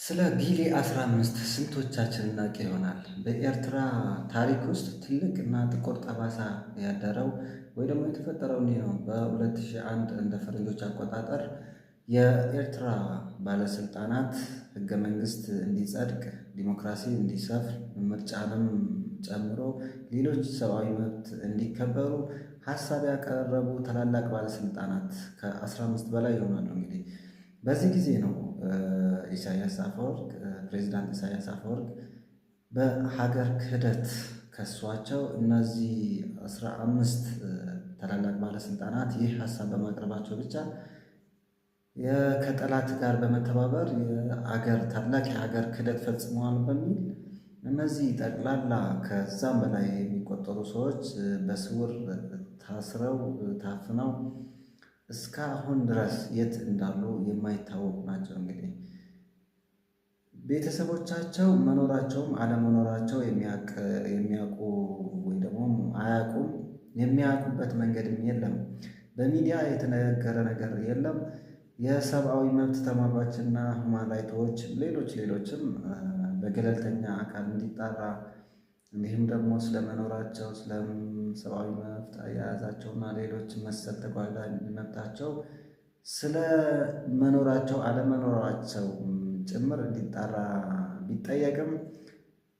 ስለ ጊሌ 15 ስንቶቻችን እናውቅ ይሆናል? በኤርትራ ታሪክ ውስጥ ትልቅ እና ጥቁር ጠባሳ ያደረው ወይ ደግሞ የተፈጠረው ይህ ነው። በ2001 እንደ ፈረንጆች አቆጣጠር የኤርትራ ባለስልጣናት ህገ መንግስት እንዲጸድቅ፣ ዲሞክራሲ እንዲሰፍን፣ ምርጫንም ጨምሮ ሌሎች ሰብአዊ መብት እንዲከበሩ ሀሳብ ያቀረቡ ታላላቅ ባለስልጣናት ከ15 በላይ ይሆናሉ። እንግዲህ በዚህ ጊዜ ነው ኢሳያስ አፈወርቅ ፕሬዚዳንት ኢሳያስ አፈወርቅ በሀገር ክህደት ከሷቸው እነዚህ 15 ታላላቅ ባለስልጣናት ይህ ሀሳብ በማቅረባቸው ብቻ ከጠላት ጋር በመተባበር ታላቅ የሀገር ክህደት ፈጽመዋል በሚል እነዚህ ጠቅላላ ከዛም በላይ የሚቆጠሩ ሰዎች በስውር ታስረው ታፍነው እስካሁን ድረስ የት እንዳሉ የማይታወቁ ናቸው። እንግዲህ ቤተሰቦቻቸው መኖራቸውም አለመኖራቸው የሚያውቁ ወይ ደግሞ አያውቁም። የሚያውቁበት መንገድም የለም። በሚዲያ የተነገረ ነገር የለም። የሰብአዊ መብት ተሟጋችና ሁማን ራይቶች ሌሎችም በገለልተኛ አካል እንዲጣራ እንዲሁም ደግሞ ስለመኖራቸው ስለ ሰብአዊ መብት አያያዛቸውና ሌሎች መሰል ተጓዳኝ መብታቸው ስለ መኖራቸው አለመኖራቸው ጭምር እንዲጣራ ቢጠየቅም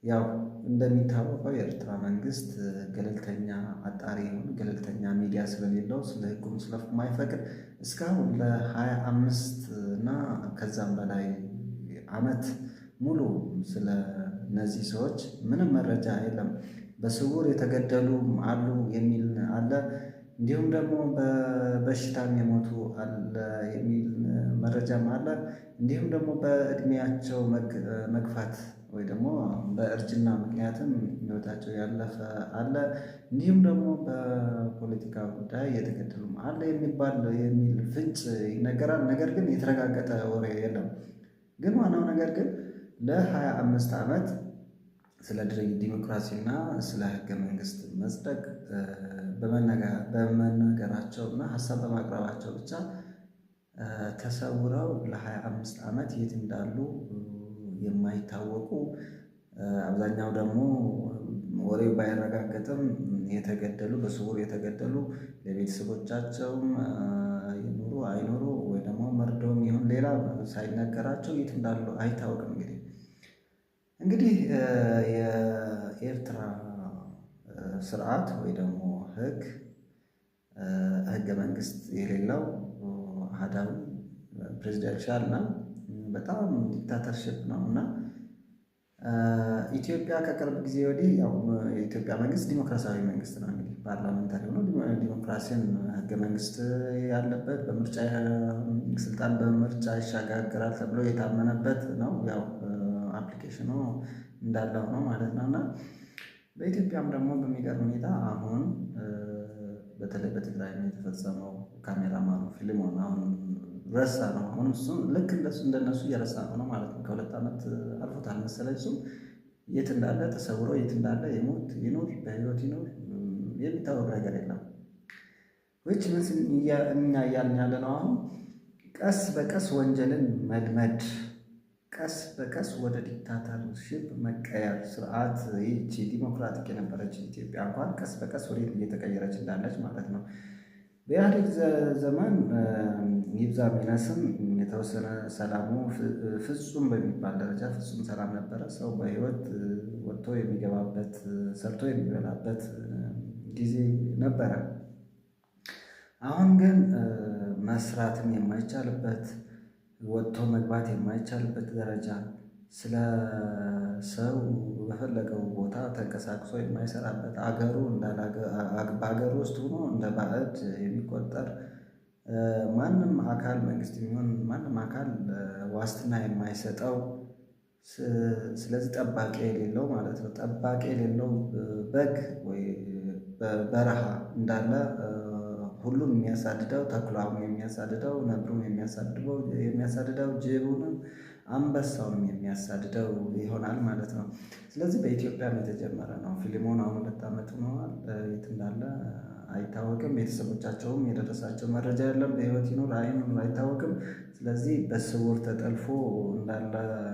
ያው እንደሚታወቀው የኤርትራ መንግስት ገለልተኛ አጣሪ ገለልተኛ ሚዲያ ስለሌለው ስለ ሕጉም ስለማይፈቅድ እስካሁን ለ25 እና ከዛም በላይ ዓመት ሙሉ ስለ እነዚህ ሰዎች ምንም መረጃ የለም። በስውር የተገደሉ አሉ የሚል አለ። እንዲሁም ደግሞ በበሽታም የሞቱ አለ የሚል መረጃም አለ። እንዲሁም ደግሞ በእድሜያቸው መግፋት ወይ ደግሞ በእርጅና ምክንያትም ህይወታቸው ያለፈ አለ። እንዲሁም ደግሞ በፖለቲካ ጉዳይ የተገደሉም አለ የሚል ፍንጭ ይነገራል። ነገር ግን የተረጋገጠ ወሬ የለም። ግን ዋናው ነገር ግን ለ25 ዓመት ስለ ዲሞክራሲና ስለ ህገ መንግስት መጽደቅ በመናገራቸው እና ሀሳብ በማቅረባቸው ብቻ ተሰውረው ለ25 ዓመት የት እንዳሉ የማይታወቁ አብዛኛው ደግሞ ወሬው ባይረጋገጥም የተገደሉ በስውር የተገደሉ ለቤተሰቦቻቸውም ይኑሩ አይኑሩ ወይ ደግሞ መርዶም ይሁን ሌላ ሳይነገራቸው የት እንዳሉ አይታወቅም። እንግዲህ የኤርትራ ስርዓት ወይ ደግሞ ህገ መንግስት የሌለው አህዳዊ ፕሬዚደንሻል እና በጣም ዲክታተርሽፕ ነው እና ኢትዮጵያ ከቅርብ ጊዜ ወዲህ ያው የኢትዮጵያ መንግስት ዲሞክራሲያዊ መንግስት ነው። እንግዲህ ፓርላመንታሪ ሆኖ ዲሞክራሲን ህገ መንግስት ያለበት በምርጫ ስልጣን በምርጫ ይሸጋገራል ተብሎ የታመነበት ነው። ያው አፕሊኬሽኑ እንዳለው ነው ማለት ነው። እና በኢትዮጵያም ደግሞ በሚገርም ሁኔታ አሁን በተለይ በትግራይ የተፈጸመው ካሜራማኑ ፊልሞን አሁን ረሳ ነው። አሁን እሱም ልክ እንደነሱ እየረሳ ነው ማለት ነው። ከ2 ዓመት አልፎታል መሰለኝ። እሱም የት እንዳለ ተሰውሮ የት እንዳለ ይሞት ይኑር በህይወት ይኑር የሚታወቅ ነገር የለም። which means እኛ እያልን ያለ ነው አሁን ቀስ በቀስ ወንጀልን መልመድ፣ ቀስ በቀስ ወደ ዲክታተርሺፕ መቀየር ስርዓት ይህቺ ዲሞክራቲክ የነበረች ኢትዮጵያ እንኳን ቀስ በቀስ ወዴት እየተቀየረች እንዳለች ማለት ነው። በኢህአዴግ ዘመን ይብዛ ቢነስም የተወሰነ ሰላሙ ፍጹም በሚባል ደረጃ ፍጹም ሰላም ነበረ። ሰው በህይወት ወጥቶ የሚገባበት ሰርቶ የሚበላበት ጊዜ ነበረ። አሁን ግን መስራትም የማይቻልበት ወጥቶ መግባት የማይቻልበት ደረጃ ስለ ሰው በፈለገው ቦታ ተንቀሳቅሶ የማይሰራበት አገሩ በአገሩ ውስጥ ሆኖ እንደ ባዕድ የሚቆጠር ማንም አካል መንግስት የሚሆን ማንም አካል ዋስትና የማይሰጠው ስለዚህ ጠባቂ የሌለው ማለት ነው። ጠባቂ የሌለው በግ ወይ በረሃ እንዳለ ሁሉም የሚያሳድደው ተኩላውን የሚያሳድደው ነብሩን የሚያሳድደው ጅቡንም አንበሳውንም የሚያሳድደው ይሆናል ማለት ነው። ስለዚህ በኢትዮጵያም የተጀመረ ነው። ፊልሞን አሁን 2 ዓመት ሆኗል። የት እንዳለ አይታወቅም። ቤተሰቦቻቸውም የደረሳቸው መረጃ የለም። በህይወት ይኑር አይኑር አይታወቅም። ስለዚህ በስውር ተጠልፎ እንዳለ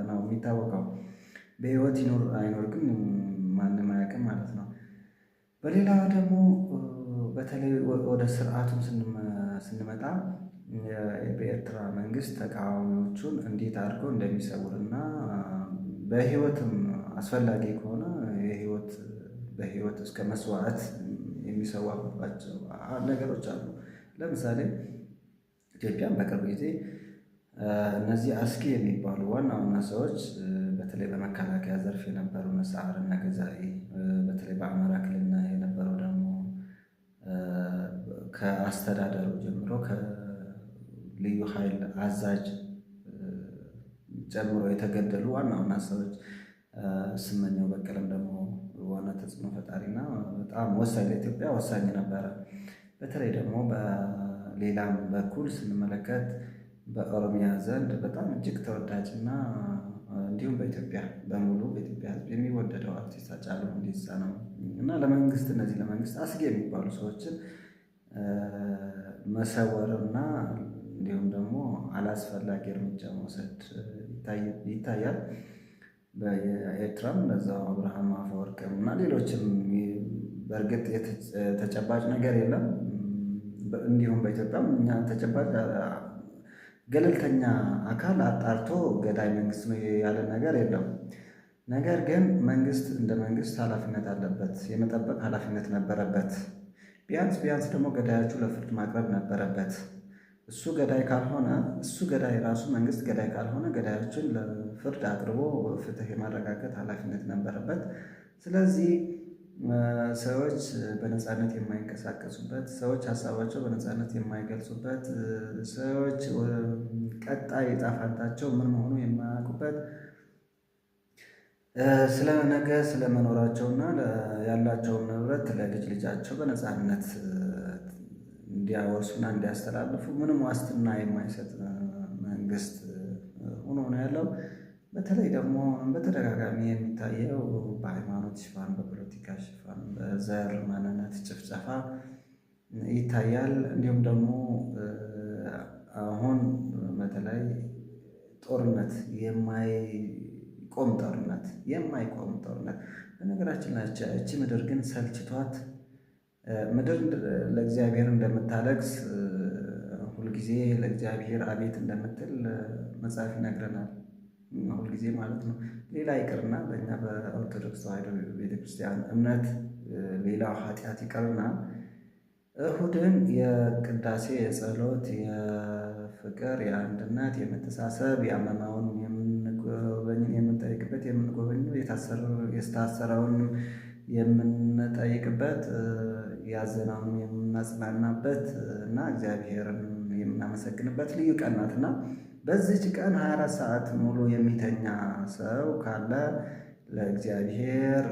ነው የሚታወቀው። በህይወት ይኑር አይኑር ግን ማንም አያውቅም ማለት ነው። በሌላ ደግሞ በተለይ ወደ ስርዓቱም ስንመጣ በኤርትራ መንግስት ተቃዋሚዎቹን እንዴት አድርገው እንደሚሰውርና በህይወትም አስፈላጊ ከሆነ በህይወት እስከ መስዋዕት የሚሰዋባቸው ነገሮች አሉ። ለምሳሌ ኢትዮጵያን በቅርብ ጊዜ እነዚህ አስኪ የሚባሉ ዋና ዋና ሰዎች በተለይ በመከላከያ ዘርፍ የነበሩ ሰዓረ ገዛኢ፣ በተለይ በአማራ ክልል የነበረው ደግሞ ከአስተዳደሩ ጀምሮ ከልዩ ኃይል አዛዥ ጨምሮ የተገደሉ ዋና ዋና ሰዎች፣ ስመኘው በቀለም ደግሞ ዋና ተጽዕኖ ፈጣሪና በጣም ወሳኝ ለኢትዮጵያ ወሳኝ ነበረ። በተለይ ደግሞ በሌላም በኩል ስንመለከት በኦሮሚያ ዘንድ በጣም እጅግ ተወዳጅና እንዲሁም በኢትዮጵያ በሙሉ በኢትዮጵያ ሕዝብ የሚወደደው አርቲስት ሃጫሉ ሁንዴሳ ነው እና እነዚህ ለመንግስት አስጊ የሚባሉ ሰዎችን መሰወርና እንዲሁም ደግሞ አላስፈላጊ እርምጃ መውሰድ ይታያል። በኤርትራም እንደዛው አብርሃም አፈወርቅም እና ሌሎችም በእርግጥ ተጨባጭ ነገር የለም። እንዲሁም በኢትዮጵያም እኛ ተጨባጭ ገለልተኛ አካል አጣርቶ ገዳይ መንግስት ነው ያለ ነገር የለም። ነገር ግን መንግስት እንደ መንግስት ኃላፊነት አለበት፣ የመጠበቅ ኃላፊነት ነበረበት። ቢያንስ ደግሞ ገዳዮቹ ለፍርድ ማቅረብ ነበረበት። እሱ ገዳይ ራሱ መንግስት ገዳይ ካልሆነ ገዳዮችን ለፍርድ አቅርቦ ፍትህ የማረጋገጥ ኃላፊነት ነበረበት። ስለዚህ ሰዎች በነፃነት የማይንቀሳቀሱበት፣ ሰዎች ሀሳባቸው በነፃነት የማይገልጹበት፣ ሰዎች ቀጣይ ዕጣ ፈንታቸው ምን መሆኑ የማያውቁበት፣ ስለ ነገ ስለመኖራቸውና ያላቸውን ንብረት ለልጅ ልጃቸው በነፃነት እንዲያወርሱና እንዲያስተላልፉ ምንም ዋስትና የማይሰጥ መንግስት ሆኖ ነው ያለው። በተለይ ደግሞ በተደጋጋሚ የሚታየው በሃይማኖት ሽፋን፣ በፖለቲካ ሽፋን፣ በዘር ማንነት ጭፍጨፋ ይታያል። እንዲሁም ደግሞ አሁን በተለይ ጦርነት የማይቆም ጦርነት በነገራችን ላይ እቺ ምድር ግን ሰልችቷት ምድር ለእግዚአብሔር እንደምታለቅስ ሁልጊዜ ለእግዚአብሔር አቤት እንደምትል መጽሐፍ ይነግረናል። ሁልጊዜ ማለት ነው። ሌላ ይቅርና በእኛ በኦርቶዶክስ ተዋሕዶ ቤተክርስቲያን እምነት ሌላው ኃጢአት ይቅርና እሁድን የቅዳሴ፣ የጸሎት፣ የፍቅር፣ የአንድነት፣ የመተሳሰብ፣ ያመመውን የምንጠይቅበት፣ የምንጎበኘው፣ የታሰረውን የምንጠይቅበት፣ ያዘነውን የምናጽናናበት እና እግዚአብሔርን የምናመሰግንበት ልዩ ቀን ናት እና በዚች ቀን 24 ሰዓት ሙሉ የሚተኛ ሰው ካለ ለእግዚአብሔር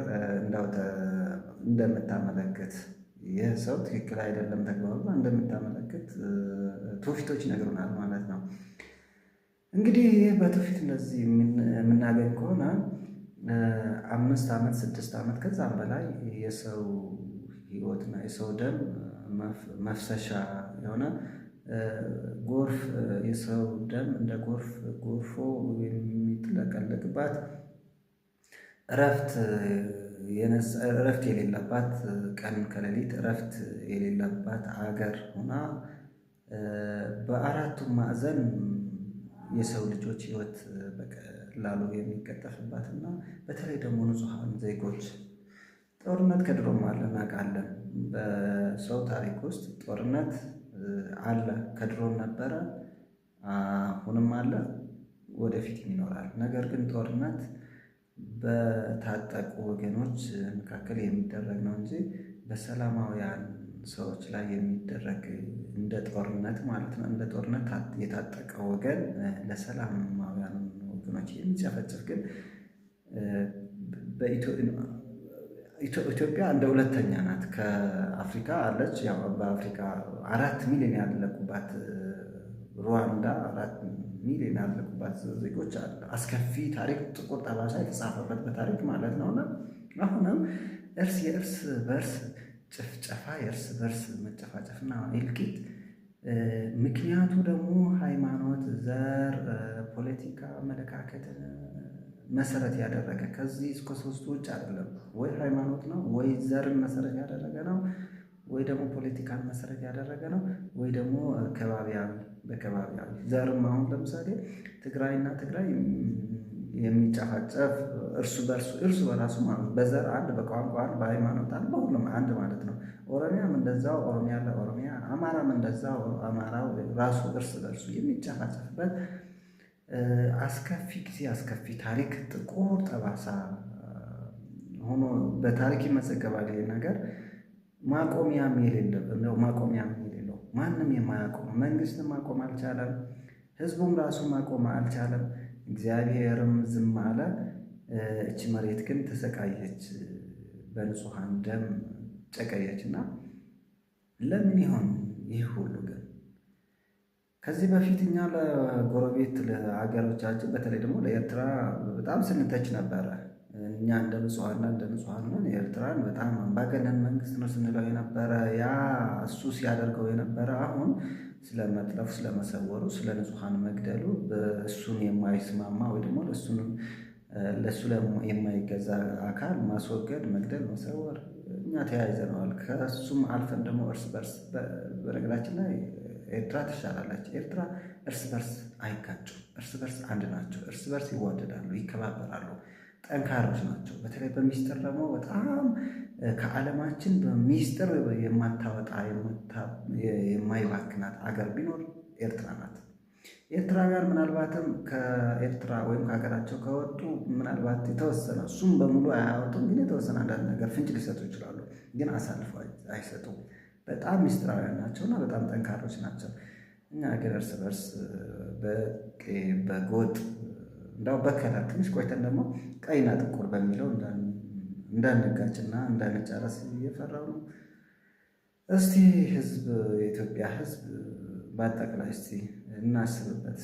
እንደምታመለክት ይህ ሰው ትክክል አይደለም ተግባሩና እንደምታመለክት ትውፊቶች ይነግሩናል ማለት ነው። እንግዲህ ይህ በትውፊት እንደዚህ የምናገኝ ከሆነ 5 ዓመት 6 ዓመት ከዛም በላይ የሰው ሕይወትና የሰው ደም መፍሰሻ የሆነ ጎርፍ የሰው ደም እንደ ጎርፎ የሚጥለቀለቅባት እረፍት የሌለባት ቀን ከሌሊት እረፍት የሌለባት አገር ሆና በአራቱም ማዕዘን የሰው ልጆች ሕይወት በቀላሉ የሚቀጠፍባትና በተለይ ደግሞ ንጹሐን ዜጎች ጦርነት ከድሮም አለ እናውቃለን። በሰው ታሪክ ውስጥ ጦርነት አለ። ከድሮም ነበረ፣ አሁንም አለ፣ ወደፊትም ይኖራል። ነገር ግን ጦርነት በታጠቁ ወገኖች መካከል የሚደረግ ነው እንጂ በሰላማውያን ሰዎች ላይ የሚደረግ እንደ ጦርነት ማለት ነው። እንደ ጦርነት የታጠቀ ወገን ለሰላማውያን ወገኖች የሚጨፈጭፍ ግን ኢትዮጵያ እንደ ሁለተኛ ናት። ከአፍሪካ አለች። ያው በአፍሪካ 4 ሚሊዮን ያለቁባት ሩዋንዳ 4 ሚሊዮን ያለቁባት ዜጎች አለ። አስከፊ ታሪክ፣ ጥቁር ጠባሳ የተጻፈበት በታሪክ ማለት ነውና አሁንም የእርስ በርስ ጭፍጨፋ፣ የእርስ በርስ መጨፋጨፍና እልቂት ምክንያቱ ደግሞ ሃይማኖት፣ ዘር፣ ፖለቲካ አመለካከትን መሰረት ያደረገ ከዚህ እስከ ሶስቱ ውጭ አይደለም። ወይ ሃይማኖት ነው፣ ወይ ዘርን መሰረት ያደረገ ነው፣ ወይ ደግሞ ፖለቲካን መሰረት ያደረገ ነው፣ ወይ ደግሞ በከባቢያዊ ዘርም አሁን ለምሳሌ ትግራይና ትግራይ የሚጨፋጨፍ እርሱ በራሱ ማለት በዘር አንድ፣ በቋንቋ አንድ፣ በሃይማኖት አንድ፣ በሁሉም አንድ ማለት ነው። ኦሮሚያም እንደዛው ኦሮሚያ ለኦሮሚያ፣ አማራም እንደዛው አማራው ራሱ እርስ በርሱ የሚጨፋጨፍበት አስከፊ ጊዜ፣ አስከፊ ታሪክ፣ ጥቁር ጠባሳ ሆኖ በታሪክ ይመዘገባል። ይሄ ነገር ማቆሚያም የሌለው ማንም የማያቆም መንግስትም ማቆም አልቻለም። ህዝቡም ራሱ ማቆም አልቻለም። እግዚአብሔርም ዝም አለ። እቺ መሬት ግን ተሰቃየች፣ በንጹሐን ደም ጨቀየች። እና ለምን ይሆን ይህ ሁሉ? ግን ከዚህ በፊት እኛ ለጎረቤት ለሀገሮቻችን በተለይ ደግሞ ለኤርትራ በጣም ስንተች ነበረ። እኛ እንደ ንጹሐን ነን፣ ኤርትራን በጣም አምባገነን መንግስት ነው ስንለው የነበረ ያ እሱ ሲያደርገው የነበረ አሁን ስለ መጥለፉ፣ ስለ መሰወሩ፣ ስለ ንጹሐን መግደሉ እሱን የማይስማማ ወይ ደግሞ ለእሱ የማይገዛ አካል ማስወገድ፣ መግደል፣ መሰወር እኛ ተያይዘነዋል። ከእሱም አልፈን ደግሞ እርስ በርስ በነገራችን ላይ ኤርትራ ትሻላለች። ኤርትራ እርስ በርስ አይጋጩም። እርስ በርስ አንድ ናቸው። እርስ በርስ ይዋደዳሉ፣ ይከባበራሉ፣ ጠንካሮች ናቸው። በተለይ በሚስጥር ደግሞ በጣም ከዓለማችን በሚስጥር የማታወጣ የማይባክናት አገር ቢኖር ኤርትራ ናት። ኤርትራውያን ምናልባትም ከኤርትራ ወይም ከሀገራቸው ከወጡ ምናልባት የተወሰነ እሱም በሙሉ አያወጡም፣ ግን የተወሰነ አንዳንድ ነገር ፍንጭ ሊሰጡ ይችላሉ። ግን አሳልፈው አይሰጡም። በጣም ሚስጥራውያን ናቸውና በጣም ጠንካሮች ናቸው። እኛ ሀገር እርስ በርስ በጎጥ እንዳው በከለር ትንሽ ቆይተን ደግሞ ቀይና ጥቁር በሚለው እንዳንጋጭና እንዳንጨረስ እየፈራው ነው። እስቲ የኢትዮጵያ ህዝብ በአጠቃላይ እስቲ እናስብበት።